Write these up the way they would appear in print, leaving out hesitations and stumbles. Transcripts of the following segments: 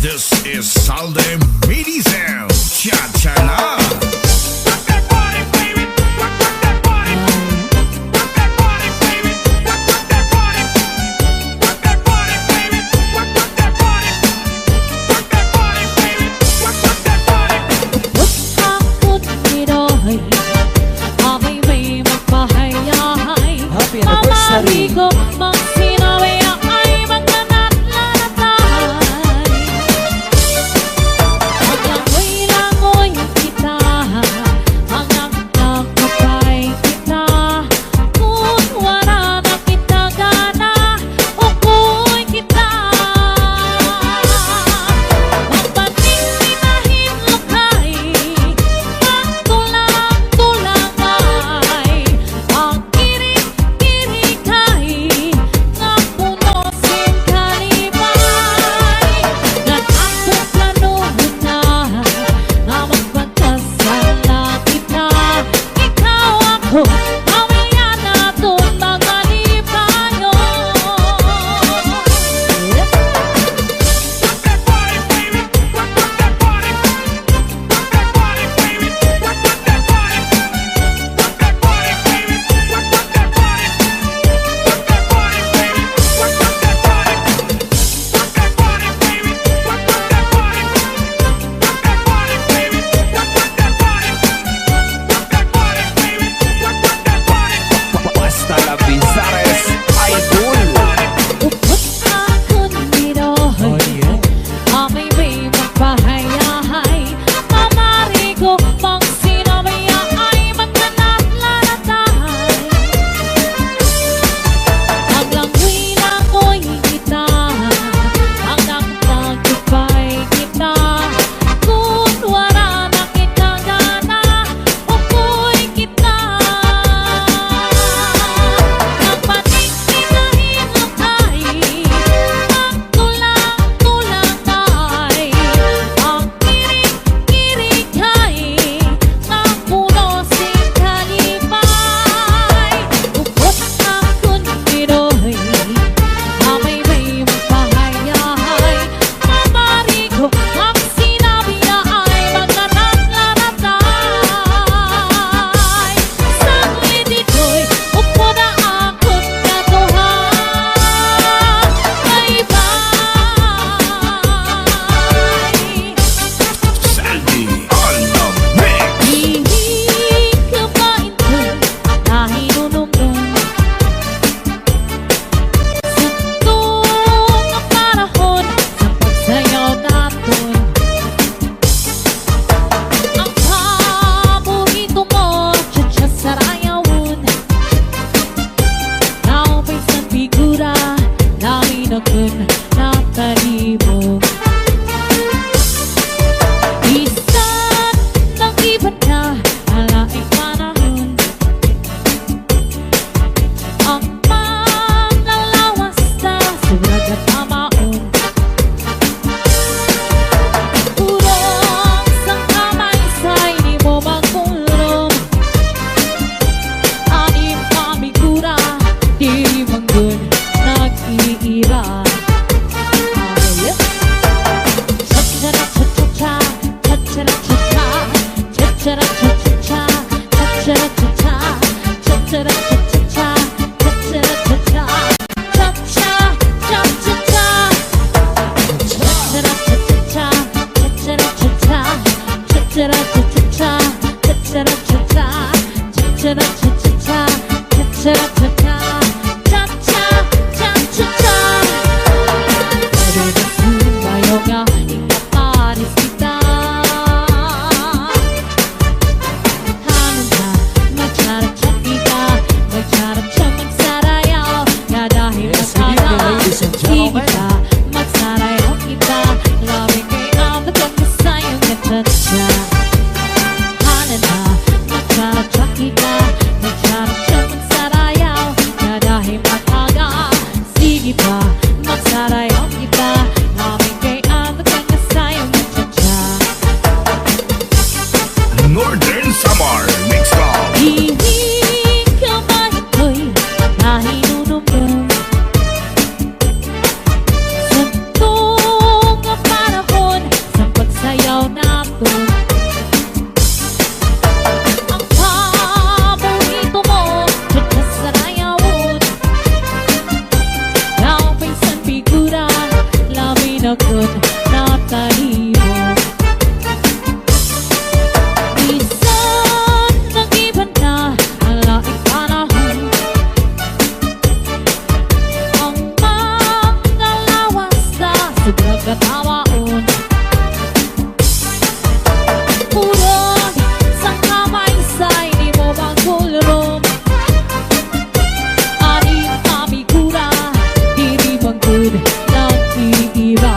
This is Salde Medizel. Cha-cha na. Happy anniversary! pagod na tayo. Minsan nag-iba na ang laking panahon, ang mga lawas na sobrang katawaon. Purong sa kamay sa'y di mo magkulong, aning amigura di banggod nag-iiba.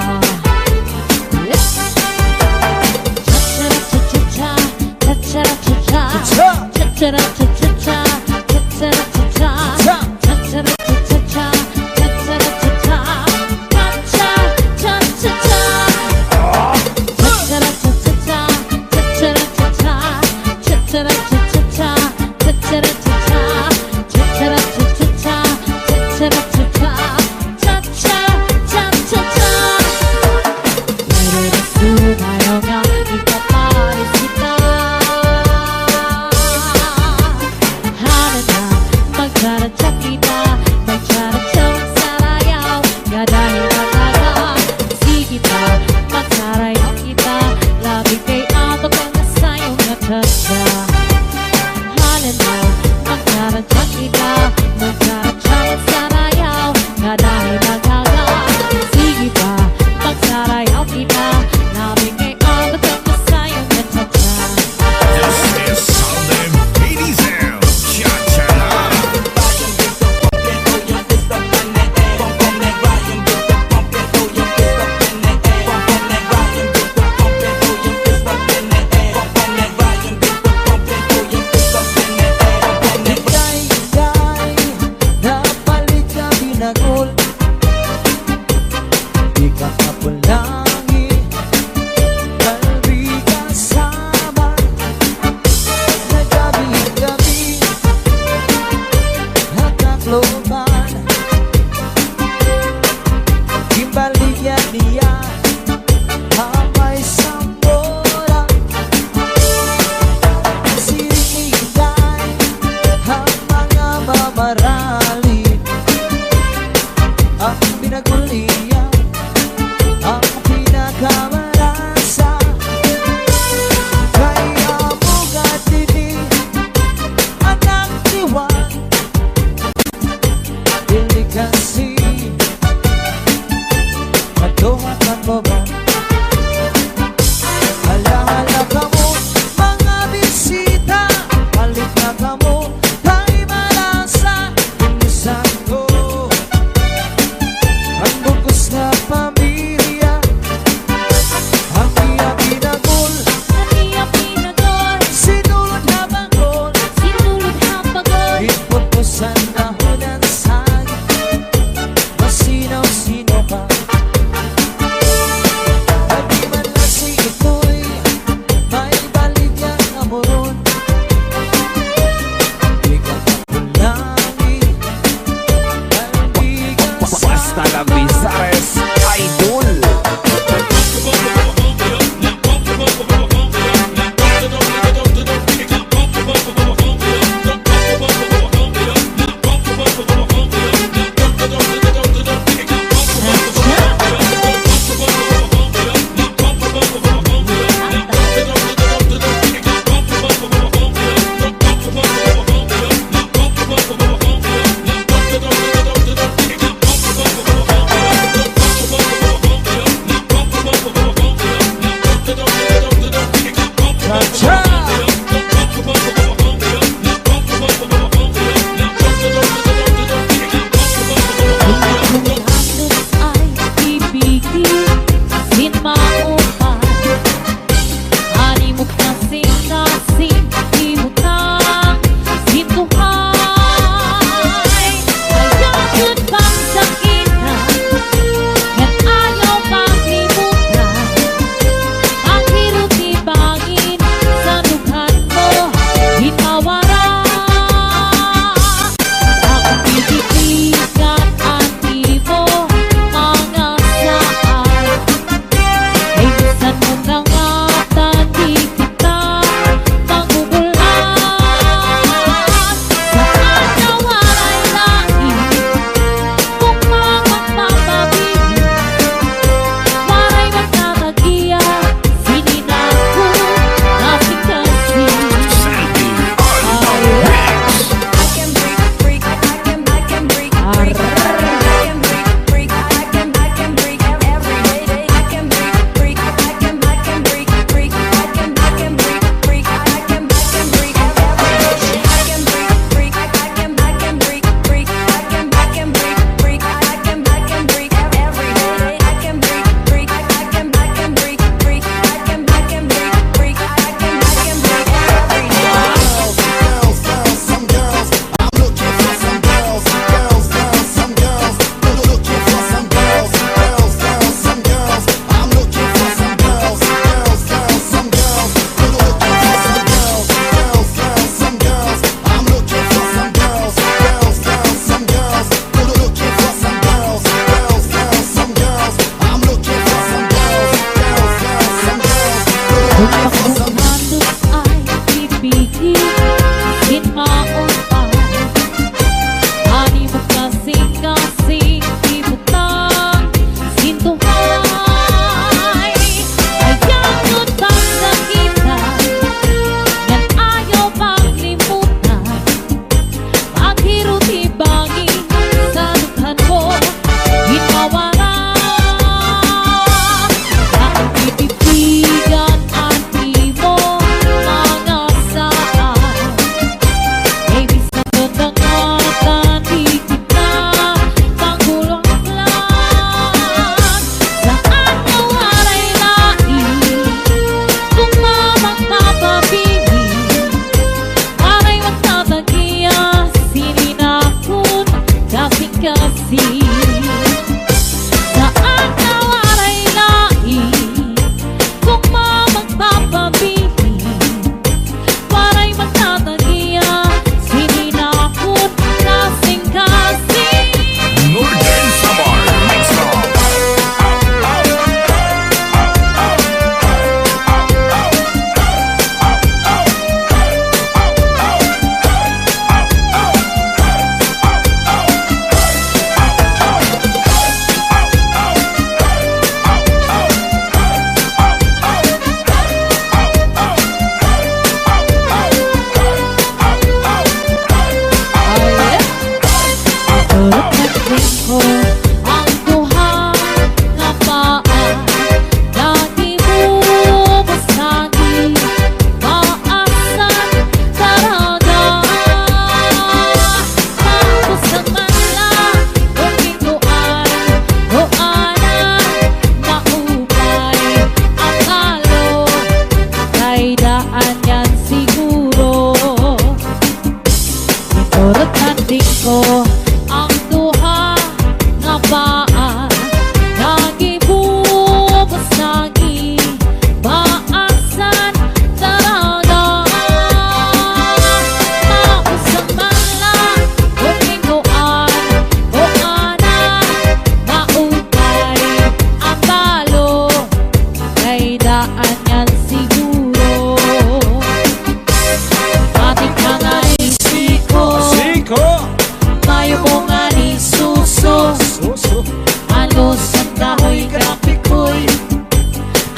ang kahoy grapikoy,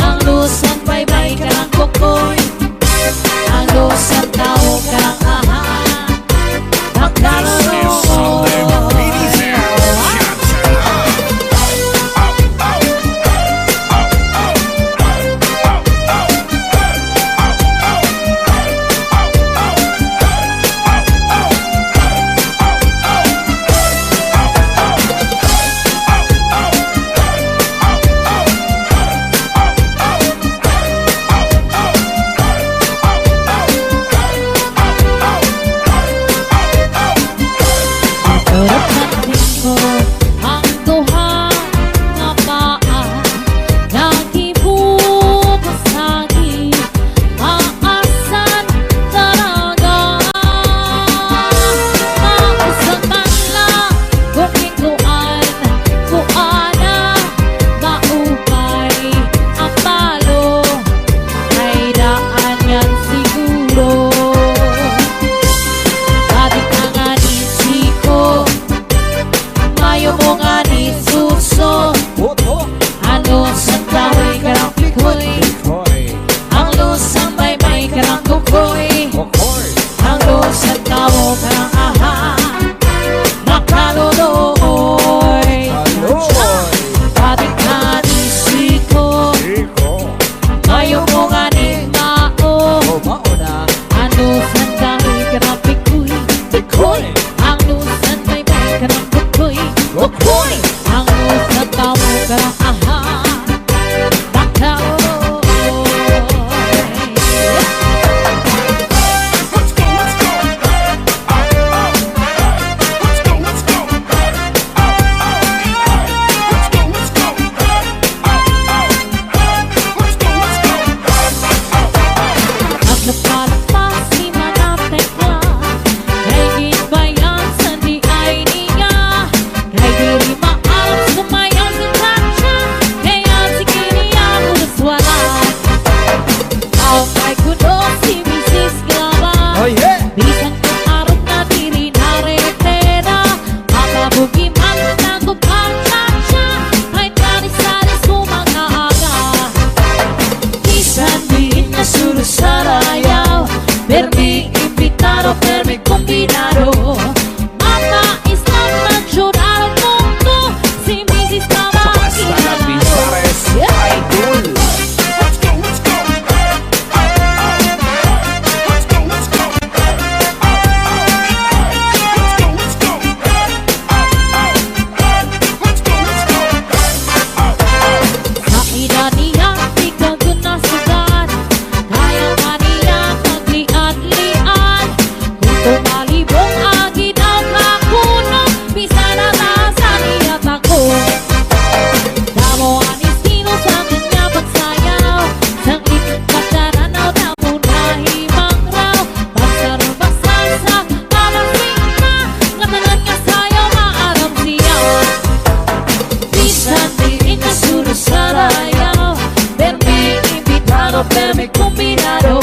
ang lusang baybay ka ng kukoy, ang lusang tao ka ng aha. Is Sunday, ladies and Turot natin ko ang duha nga paa, naghibukas lagi, maasan talaga. Mausan man lang kung ikuan, kuana, maupay ang palo, ay daan yan siguro. Adik na nga ni Chico, mayo mo nga ni Suso, ang lusang kahoy karang pikoy, ang lusang baybay karang kukoy, ang lusang tao karang aha, nakaluloy. Adik na ni Chico, mayo mo nga ni Mao, ang lusang kahoy karang pikoy, ang lusang baybay karang kukoy, ang lusang tao karang aha, nakaluloy. let's go, let's go. Let's go, let's go. Let's go, let's go. Let's go, let's go. Ang napalapas si Manatekla, kay ginbayan sa di ay niya, kay diri maalam sumayaw si Chacha, kaya si Kiniya ulas wala. Aw kay kuno si Mrs. Glava, bisan kung araw na diri naretera, makabugi man na kupang Chacha, ay talis-talis sumang-aga. Bisan diin na sulo sa rayaw, permi imbitado, permi kombinado, mama Islam na jurado mundo, si Mrs. Glava kilala. Idol. Let's go, let's go. Let's go, let's go. Let's go, let's go. Let's go, let's go. Sa edad niya, di ka gunasugan, kaya nga niya maglian-lian. Kung tumalibong agid ang kakuno, bisa na nasa niya tako. Damo ang istilo sa kanya pagsayaw, sang ipagdaranaw na muna himang raw. Pagsarubasal sa palasing na, ngatanan nga sayaw maaram siya. Bisan diin na sulo sa rayaw, permi imbitado, permi kombinado,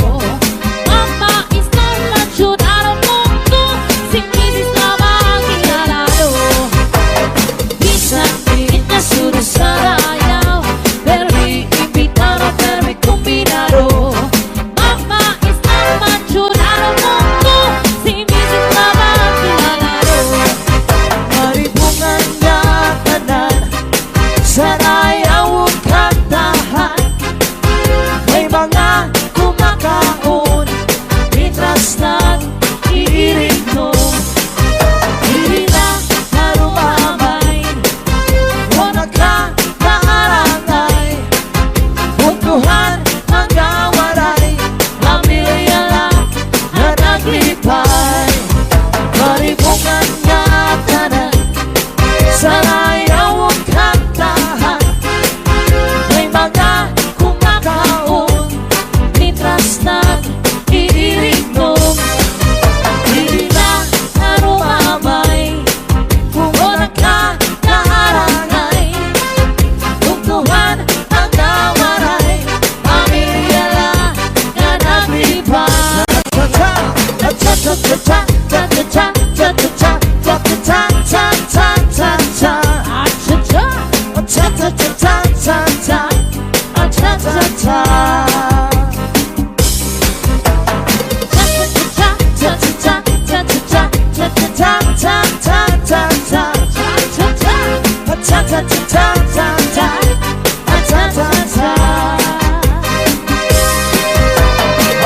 mama Islam na jurado mundo, si Mrs. Glava kilala. Bisan diin na sulo sa rayaw, permi imbitado, permi kombinado, mama Islam na jurado mundo, si Mrs. Glava kilala. Maribungan na tanan sa rayawong kantahan, may mga kumakaon, mitras ng iirig mo. Dili na narumamay, o nagkakaarangay, buntuhan ang gawaray, pamilya lang na naglipay. Maribungan nga tanan sa rayawong kantahan,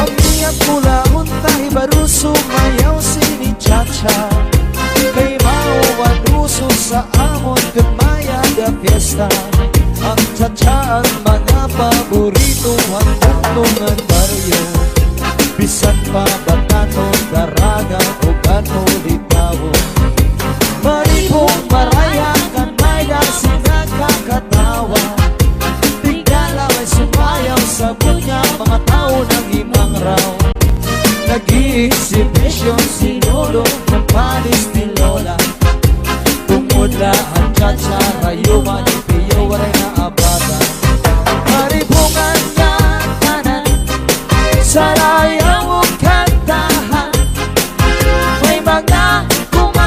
Ang iyak mula untahi baru sumayaw sini cha-cha Kay mauwan uso sa amon kamaya da fiesta Ang cha-cha ang mga paborito hanggang tungan baryo Bisan pa batano, daraga o gano litawo Maripong maraya kan may dasing nakakatawa Bigala may sumayaw sa bunya mga tao ng imang raw Nag-i-exhibition si Lolo ng panis ni Lola Tumula ang cha-cha, rayuman, piyo, waray na abada Maribungan niya kanan, sarayaw o kantahan May mga kumanta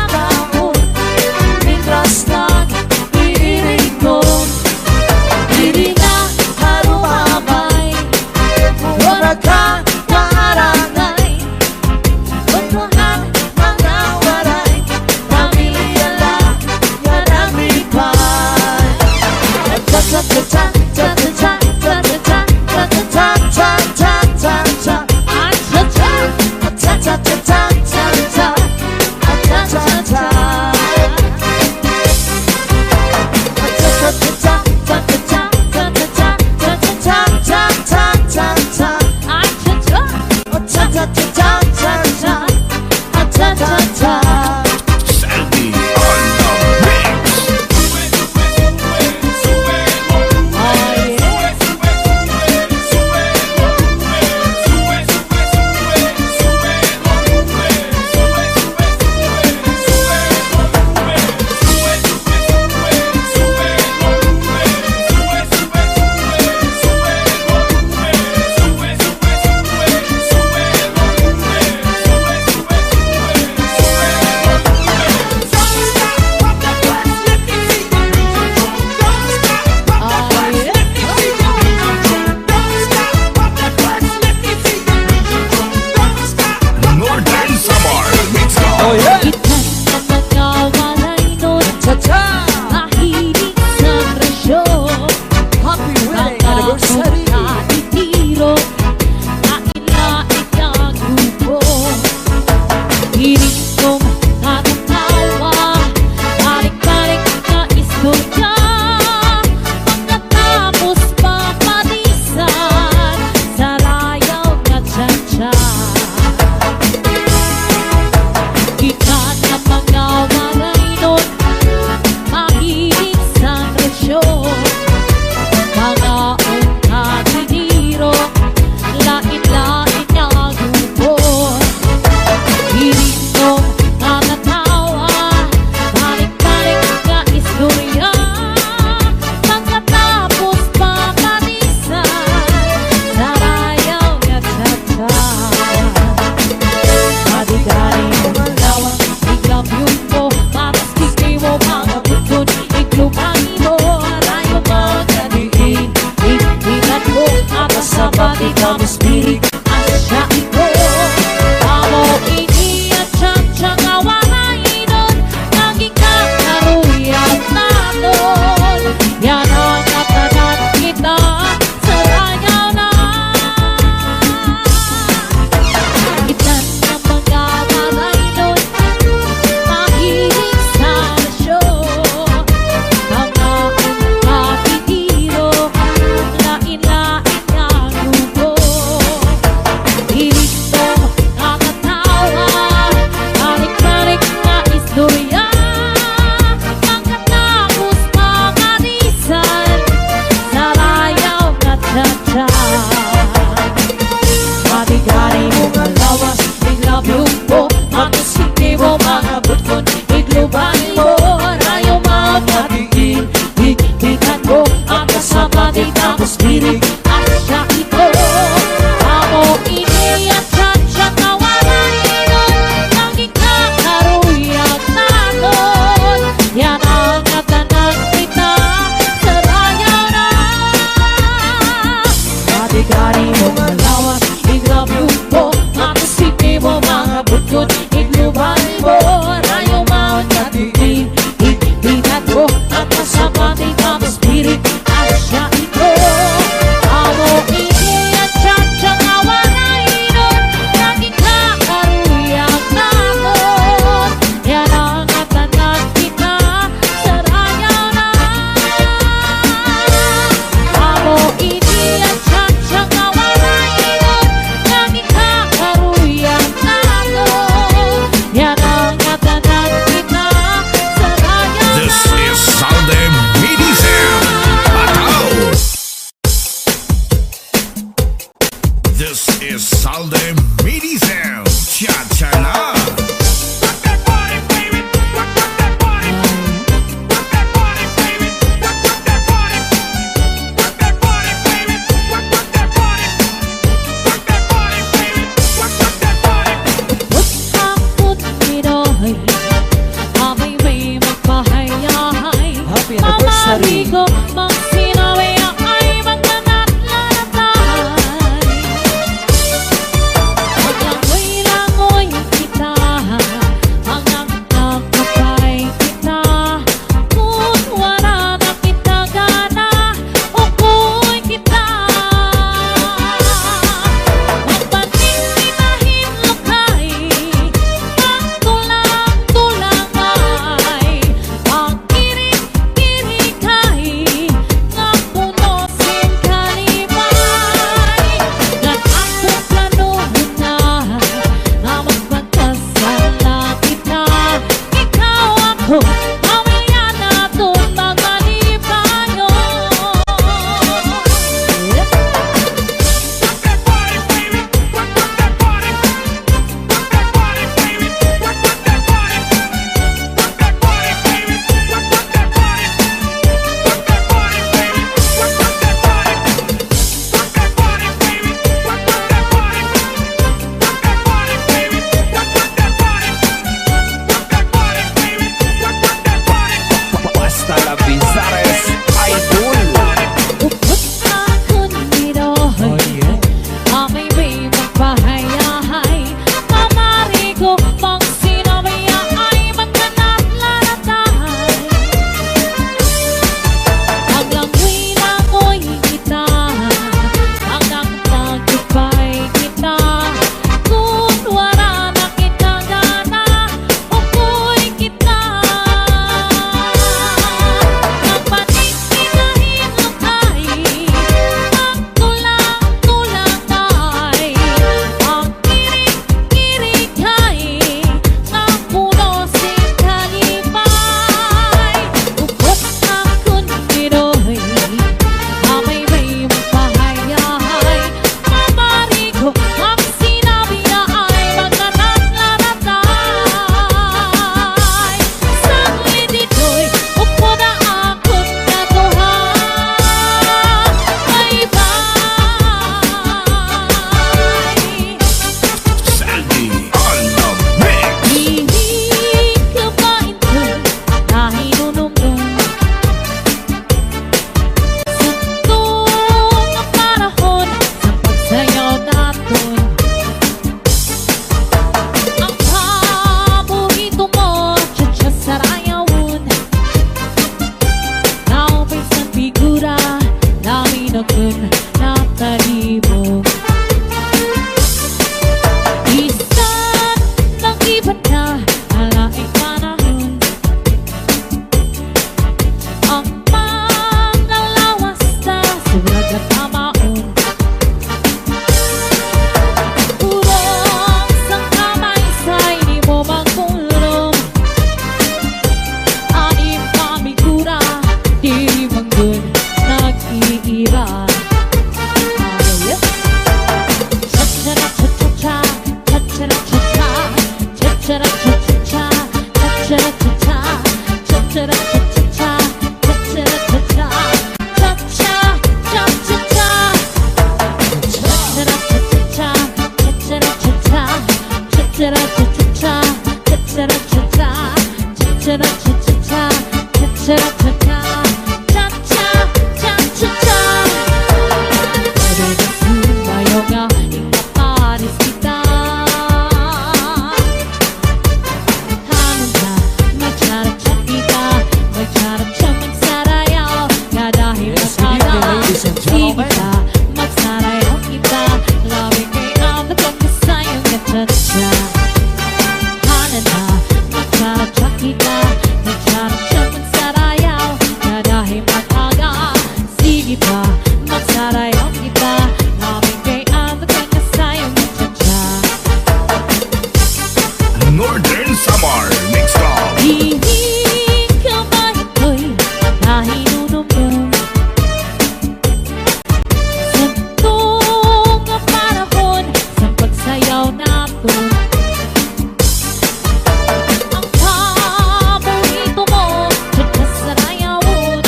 mang sinabi ay magnanat-lanatay. Maglangoy-langoy kita, hanggang nagkapay kita. Kung wala na kita gana, ukoy kita. Magpanininahin lakay, magtulang-tulang ay, magkirik-kirikay, nga punosin kalibay. Gan akong planuhin na, nga magpagkasala kita. Ikaw ako, pamilya natin mga libayo. Basta la Bizares Idol. Upot akon niroy, amay may magpahayahay. Mamari ko pang sinabi ay magnanat-lanatay. Maglangoy-langoy kita, hanggang nagkapay kita. Kung wala na kita gana, ukoy kita. Magpanininahin lakay, magtulang-tulang ay, magkirik-kirikay, nga punosin kalibay. Upot akon niroy, amay may magpahayahay. Mamari ko ang sinabi na ay magnanat-lanatay. Saglit ito'y upo na akong katuhan. Bye-bye. Sandy on the mix. Hindi ka ba ito nahinunumdum sa tuwang panahon sa pagsayaw natin? Ang paborito mo, tsa-tsa sarayawon. Naupisan figura, namin akong natalibog. Isang nag-iba na alaing panahon, ang panglalawas na surag at tamaon. Urong sang kamay sa'y di mo magkulong. Anim kamigura, di manggun nag-iiba. Cha-cha-cha-cha-cha, cha-cha-cha-cha-cha, cha-cha-cha-cha-cha, cha-cha-cha-cha, cha-cha-cha-cha-cha, cha-cha-cha-cha, cha-cha-cha-cha-cha, cha-cha-cha-cha-cha, cha-cha-cha-cha, cha-cha-cha-cha-cha, cha-cha-cha-cha, cha-cha-cha-cha-cha, cha-cha-cha-cha, cha-cha-cha-cha. Ayaw nga ipaparis kita. Hanan na magsaratsa kita, magsaratsa magsarayaw. Dahil Yes, good evening, ladies and gentlemen. kita, magsarayaw kita. Labi kay ang pagkasayang natatsa. Hanan na magsaratsa kita, magsaratsa magsarayaw. Dahil mag-aga, sige pa, magsarayaw kita. Labi kay ang pagkasayang natatsa. Northern Samar Mix Club. Hindi ka ba ito'y nahinunumdum sa tuwang panahon sa pagsayaw natin? Ang paborito mo, tsa-tsa sarayawon.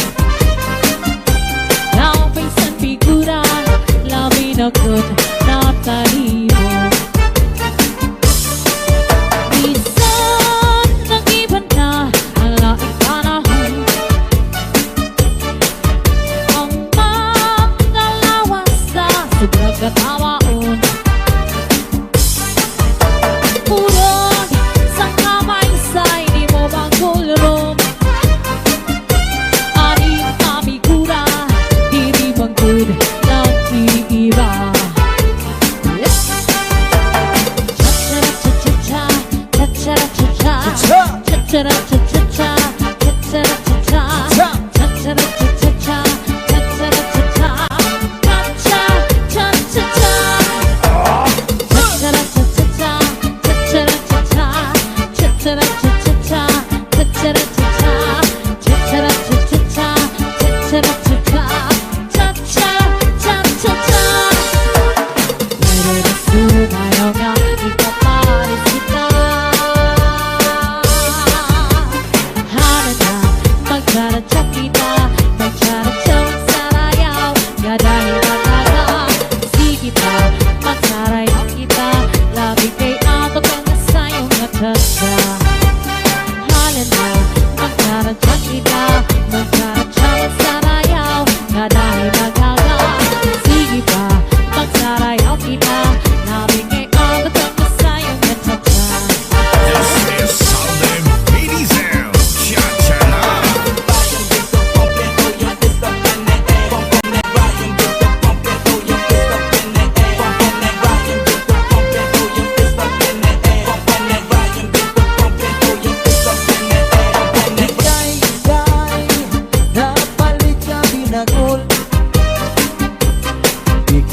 Naupi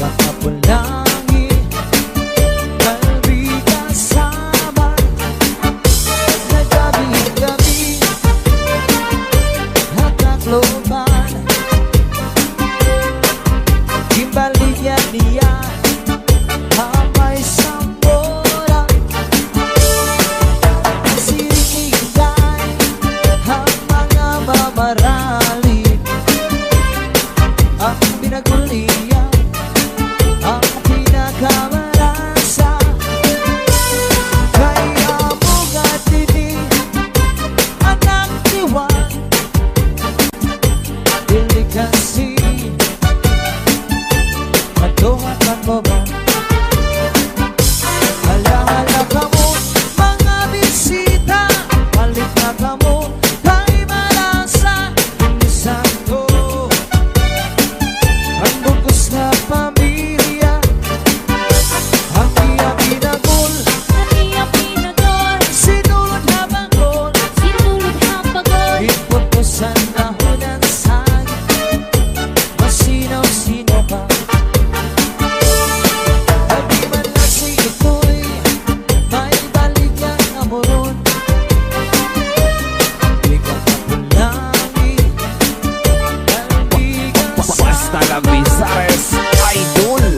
Kakapulangin, kalbi kasama na gabi-gabi Hatakloban, Kimbaligyan niya Hamay sambora Siringigay ang mga mamarali Ang binagulian ang pinakamarasa Kaya mo gatini anak diwan Dili kasi matungan mo ba Hala-hala ka mo mga bisita Balik na ka mo kay malasa Minsan to ang bugos na pamilya Ang iyang pinagul Ang pinagol, Sinulod na bangkol sinulod ang pagod. Ipot mo sa nahunan sagit Masinaw-sino ka Hindi man lang si ito'y May balik ang amoron Di ka kapulangin Kalbi Basta kasama lang Misares Idol.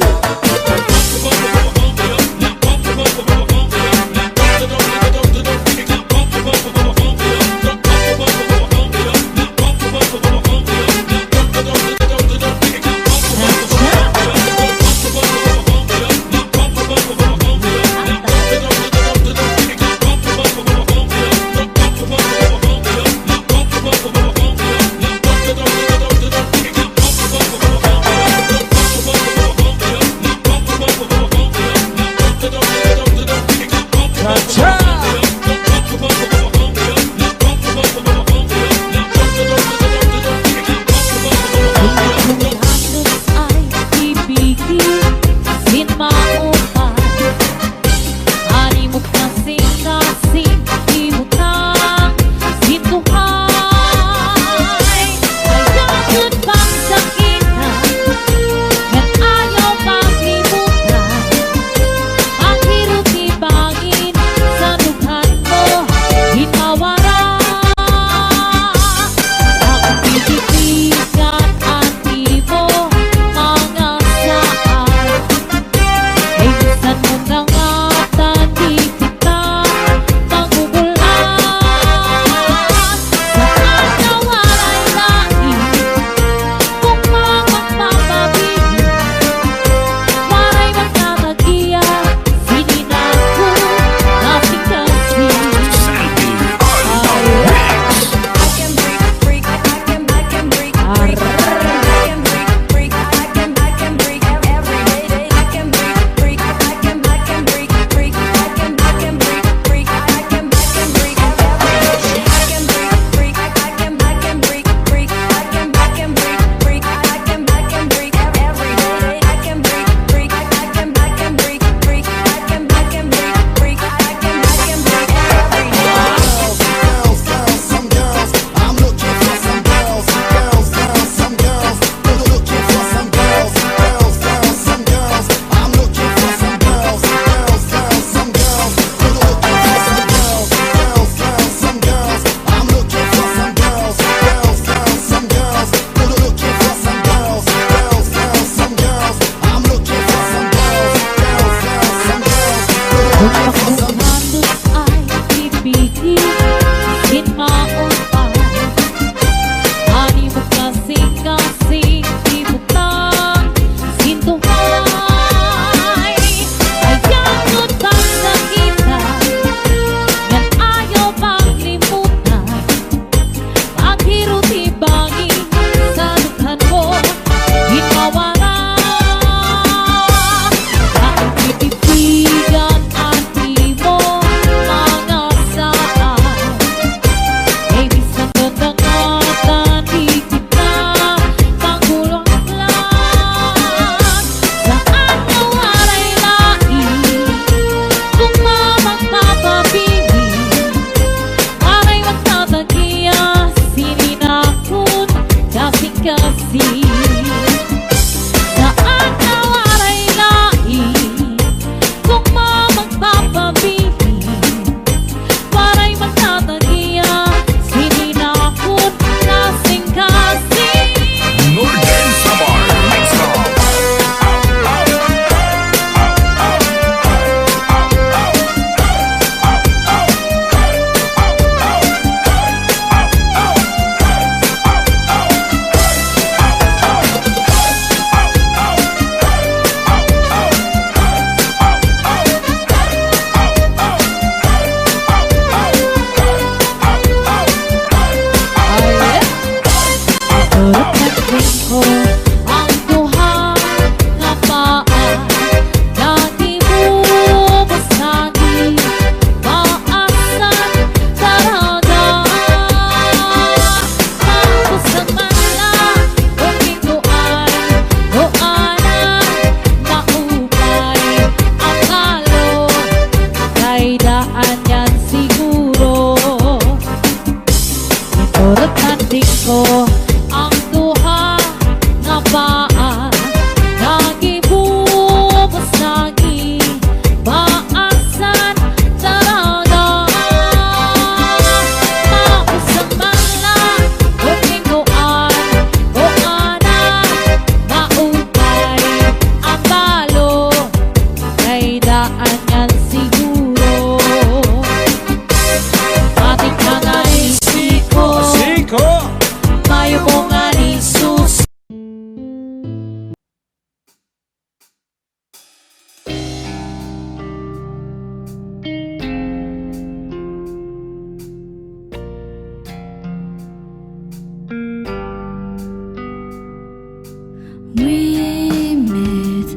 We met,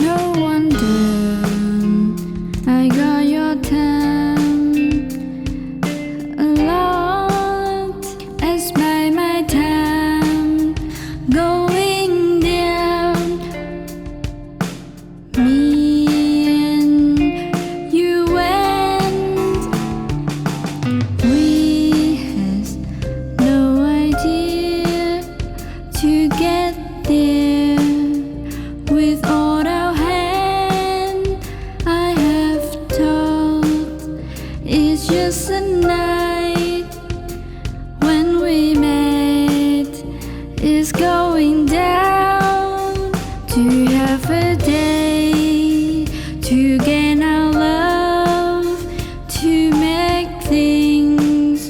no wonder I got your time a lot. I spend my time going down. Me and you went. We had no idea to get there with all our hand. I have thought it's just a night when we met. It's going down to have a day to gain our love, to make things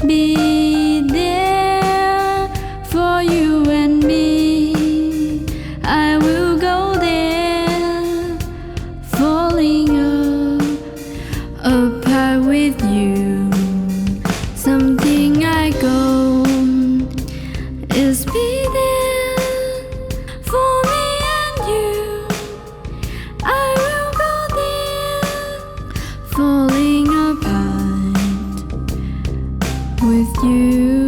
be there for you and me. I will go there, falling apart with you. Something I go is be there for me and you. I will go there, falling apart with you.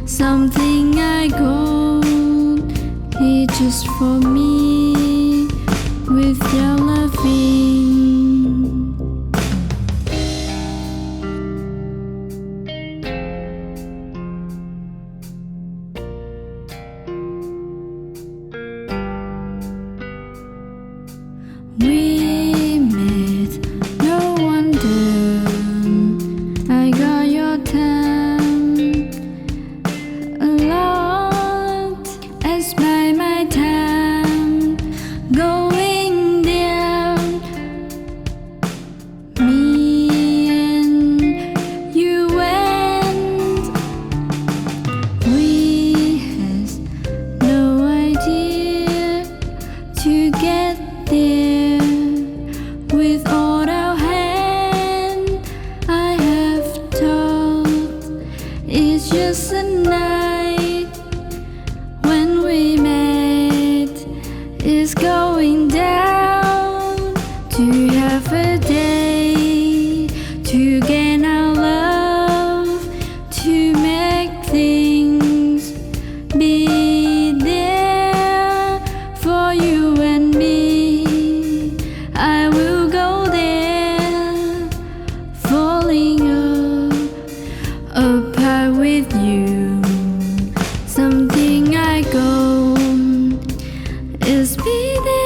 Something I go need just for me with your loving. We met, no wonder I got your time a lot. I spend my time going down. Me and you went. We had no idea to get there with all our hand. I have thought it's just a night when we met. It's going down to have a day to gain our love, to make things be there for you and me. I will go there, falling apart with you. Something I go is be there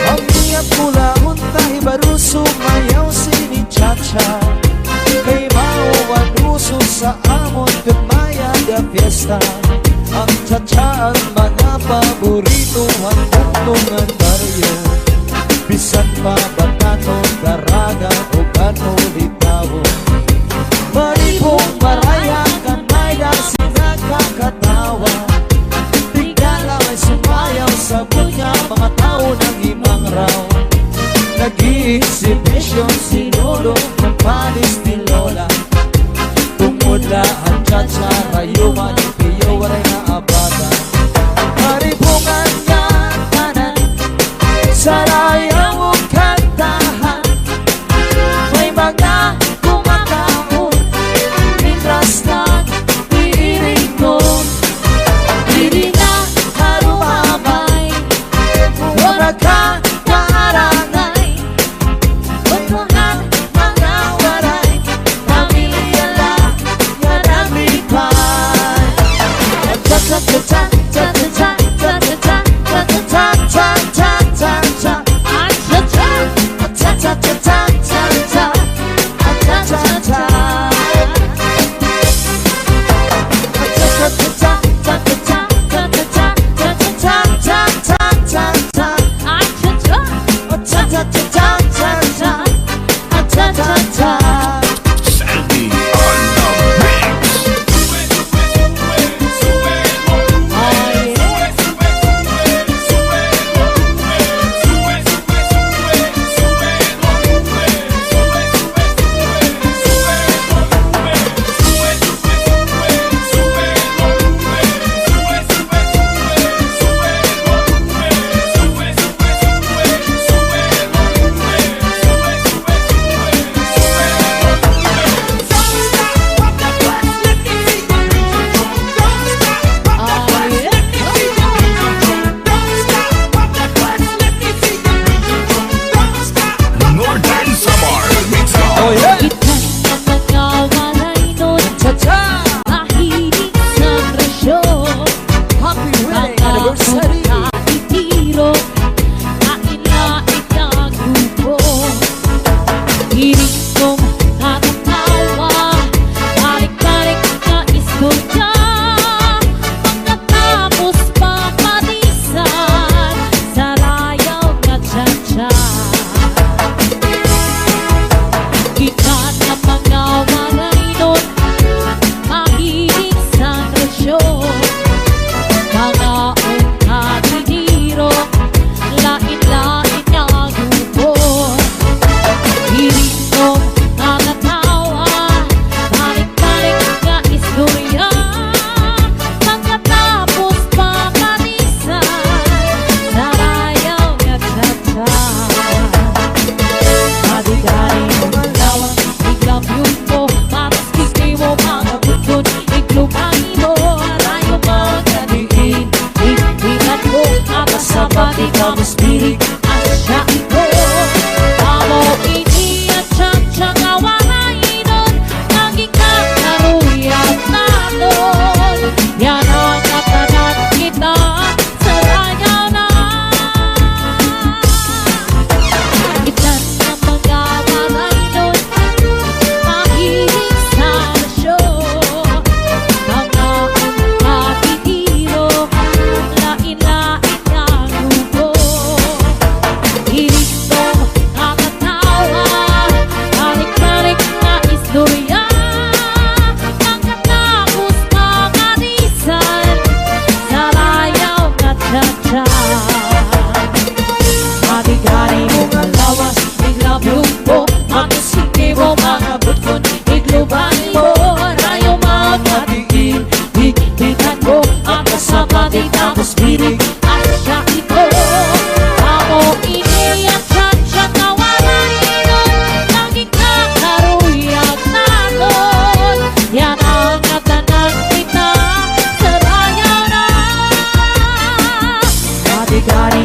Ang niya pula untay baru sumayaw sini cha-cha kay mauwan uso sa amon kumaya da fiesta. Ang cha-cha ang mga paborito ang tuntungan baryo bisan pa batato daraga o kano litawo. Maribong maraya kanay da sinagkakatawa bigla ay sumayaw sa bunya mga tao ng imang raw. Nag-i-exhibition si Lolo ng panis ni Lola. Tumula ang cha-cha rayuman ni Pio waray na abada. Maribungan nga tanan sa rayaw o kantahan. May mga kumakaon mitras ng piring ko. Hindi na harumamay wala ka kaarangay. Butuhan mga waray pamilya lang yan ang lipay. Cha-cha-cha-cha cha-cha-cha cha-cha-cha cha-cha-cha cha-cha-cha cha-cha-cha cha-cha-cha cha-cha-cha Sandy on the mix. Northern Samar Mix Oh yeah! Itan ang mga walay nun Cha-cha! mahilig sa presyo. Happy wedding anniversary! Itiro kain-lain na grupo. Hiling kong natatawa, balik-balik na istorya. Pagkatapos papalisan sa rayaw na cha-cha. Kita na mga walay nun mahilig sa presyo. Mga ungkatiniro, lain-lain na grupo. Hiling kong natatawa, balik-balik na istorya. Pagkatapos papalisan sa rayaw na cha-cha. Adigari mo malawang, biglang yun po, matas kikay mo mga butun, iklubangin mo, arayo mga kaniin, ikikat mo, atas sa pati ka maspirik, at siya ito. Amo ini at cha-cha nga walay nun, naging kakaruyan natin. Yan ang katanan kita sa rayaw na. Itan ang mga walay nun, mahilig sa presyo. Mga ungkatiniro, lain-lain na grupo. Hiling kong natatawa, balik-balik na istorya. Pagkatapos papalisan sa rayaw na cha-cha. Adigari mo malawas, biglang yugpo, matusiki mo mga butun, iglubangin mo, rayo mga diin, higpitan mo, ang kasapati tapos pirig, at siya ito. Amo ini at cha-cha na walay nun, got